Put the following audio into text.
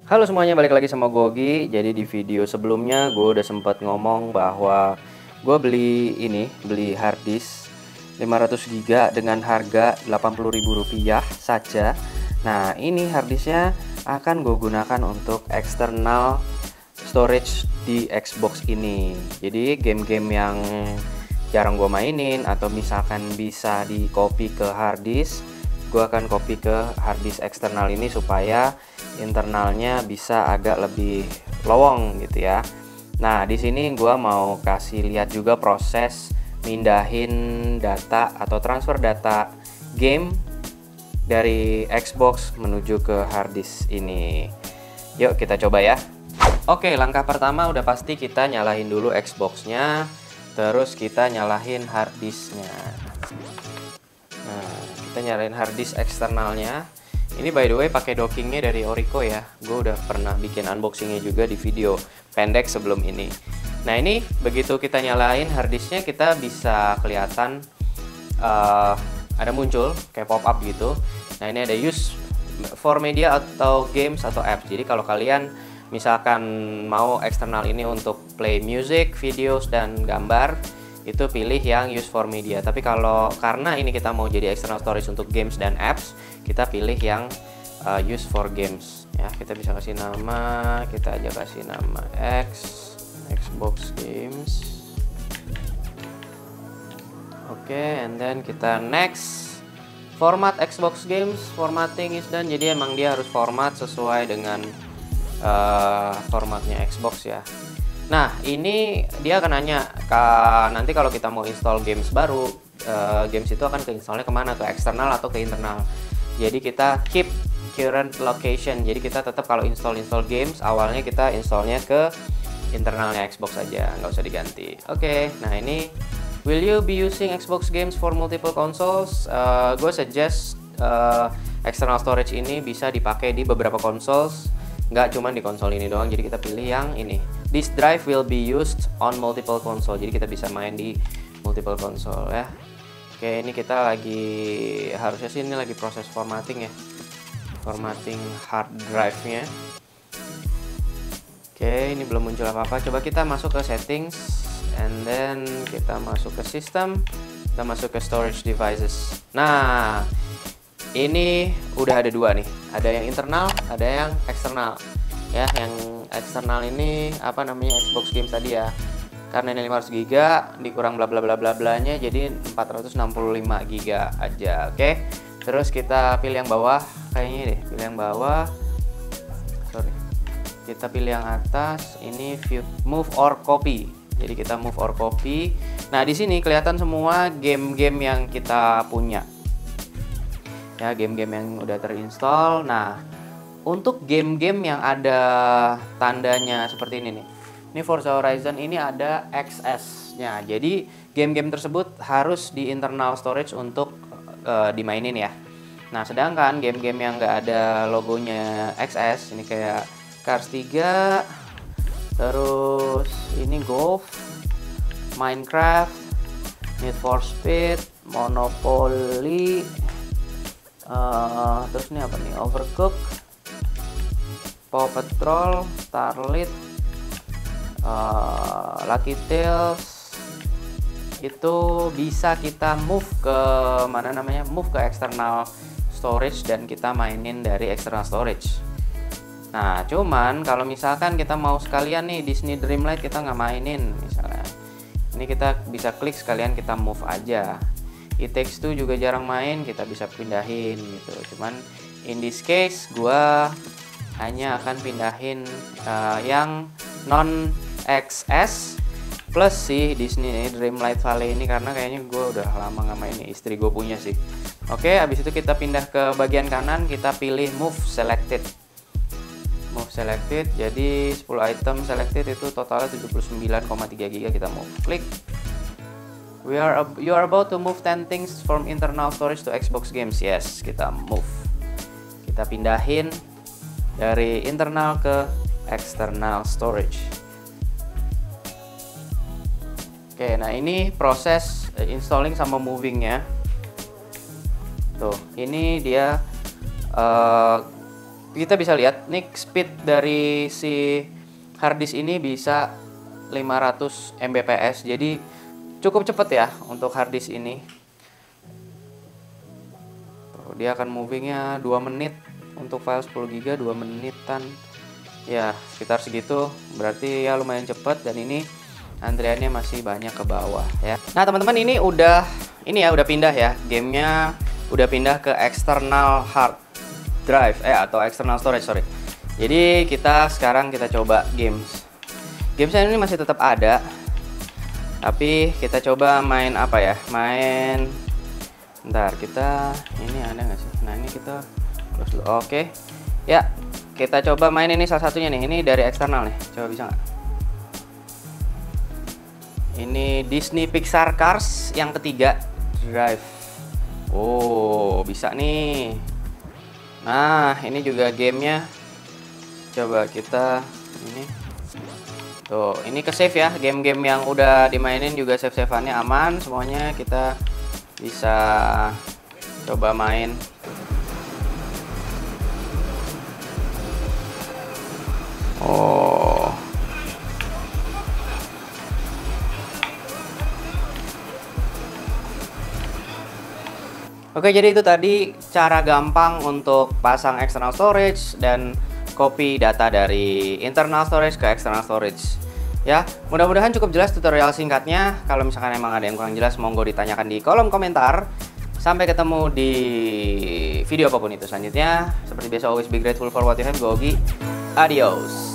Halo semuanya, balik lagi sama Gogi. Jadi di video sebelumnya gue udah sempat ngomong bahwa gue beli hard disk 500 GB dengan harga Rp80.000 saja. Nah, ini hard disknya akan gue gunakan untuk external storage di Xbox ini. Jadi game-game yang jarang gue mainin atau misalkan bisa di copy ke hard disk, gue akan copy ke hard disk eksternal ini supaya internalnya bisa agak lebih lowong gitu ya. Nah, di sini gue mau kasih lihat juga proses mindahin data atau transfer data game dari Xbox menuju ke hard disk ini. Yuk kita coba ya. Oke, langkah pertama udah pasti kita nyalain dulu Xbox-nya, terus kita nyalain hard disk-nya. Nah, kita nyalain hard disk eksternalnya. Ini by the way pakai dockingnya dari Orico ya. Gue udah pernah bikin unboxingnya juga di video pendek sebelum ini. Nah, ini begitu kita nyalain hard disknya, kita bisa kelihatan ada muncul kayak pop up gitu. Nah, ini ada use for media atau games atau apps. Jadi kalau kalian misalkan mau eksternal ini untuk play music, videos dan gambar, itu pilih yang use for media. Tapi kalau karena ini kita mau jadi external storage untuk games dan apps, kita pilih yang use for games ya. Kita bisa kasih nama, kita aja kasih nama Xbox Games. Oke, and then kita next. Format Xbox Games, formatting is done. Jadi emang dia harus format sesuai dengan formatnya Xbox ya. Nah, ini dia akan nanya nanti kalau kita mau install games baru, games itu akan keinstallnya kemana, ke eksternal atau ke internal. Jadi kita keep current location. Jadi kita tetap kalau install games, awalnya kita installnya ke internalnya Xbox saja, nggak usah diganti. Oke, nah ini will you be using Xbox games for multiple consoles? Gue suggest external storage ini bisa dipakai di beberapa consoles, nggak cuma di konsol ini doang. Jadi kita pilih yang ini. This drive will be used on multiple console. Jadi kita bisa main di multiple console ya. Oke, ini kita harusnya sih ini lagi proses formatting ya. Formatting hard drive-nya. Oke, ini belum muncul apa-apa. Coba kita masuk ke settings and then kita masuk ke system, kita masuk ke storage devices. Nah, ini udah ada dua nih. Ada yang internal, ada yang eksternal. Ya, yang eksternal ini apa namanya, Xbox Games tadi ya. Karena ini 500 GB dikurang bla bla bla bla blanya jadi 465 GB aja. Oke. Terus kita pilih yang bawah, kayaknya deh, pilih yang bawah. Sorry. Kita pilih yang atas, ini view move or copy. Jadi kita move or copy. Nah, di sini kelihatan semua game-game yang kita punya. Ya, game-game yang udah terinstall. Nah, untuk game-game yang ada tandanya seperti ini nih, ini Forza Horizon ini ada XS-nya. Jadi game-game tersebut harus di internal storage untuk dimainin ya. Nah, sedangkan game-game yang nggak ada logonya XS, ini kayak Cars 3, terus ini Golf, Minecraft, Need for Speed, Monopoly, terus ini apa nih, Overcooked, Paw Patrol, Starlit, Lucky Tales, itu bisa kita move ke mana namanya, move ke external storage dan kita mainin dari external storage. Nah, cuman kalau misalkan kita mau sekalian nih Disney Dreamlight kita nggak mainin misalnya, ini kita bisa klik sekalian kita move aja. It Takes Two juga jarang main, kita bisa pindahin gitu. Cuman in this case gua hanya akan pindahin yang non XS plus si Disney Dreamlight Valley ini, karena kayaknya gue udah lama nggak main nih, istri gue punya sih. Oke, habis itu kita pindah ke bagian kanan, kita pilih Move Selected. Move Selected, jadi 10 item selected itu totalnya 79,3 GB, kita move. Klik. You are about to move 10 things from internal storage to Xbox Games. Yes, kita move. Kita pindahin dari internal ke external storage. Oke, nah ini proses installing sama movingnya. Tuh, ini dia kita bisa lihat nih speed dari si harddisk ini bisa 500 Mbps, jadi cukup cepet ya untuk harddisk ini. Tuh, dia akan movingnya 2 menit untuk file 10 GB, 2 menitan ya, sekitar segitu, berarti ya lumayan cepet. Dan ini antriannya masih banyak ke bawah ya. Nah teman-teman, ini udah pindah ya, gamenya udah pindah ke external hard drive atau external storage, sorry. Jadi sekarang kita coba gamesnya ini masih tetap ada, tapi kita coba main apa ya, bentar, kita ini ada nggak sih? Nah ini kita close dulu. Oke ya, kita coba main ini salah satunya nih, ini dari eksternal nih, coba bisa nggak? Ini Disney Pixar Cars yang ketiga drive. Oh bisa nih. Nah ini juga gamenya, coba kita ini tuh, ini ke save ya, game-game yang udah dimainin juga save-saveannya aman semuanya, kita bisa coba main. Oh oke, jadi itu tadi cara gampang untuk pasang external storage dan copy data dari internal storage ke external storage. Ya, mudah-mudahan cukup jelas tutorial singkatnya. Kalau misalkan emang ada yang kurang jelas, monggo ditanyakan di kolom komentar. Sampai ketemu di video apapun itu selanjutnya. Seperti biasa, always be grateful for what you have. Gogi, adios.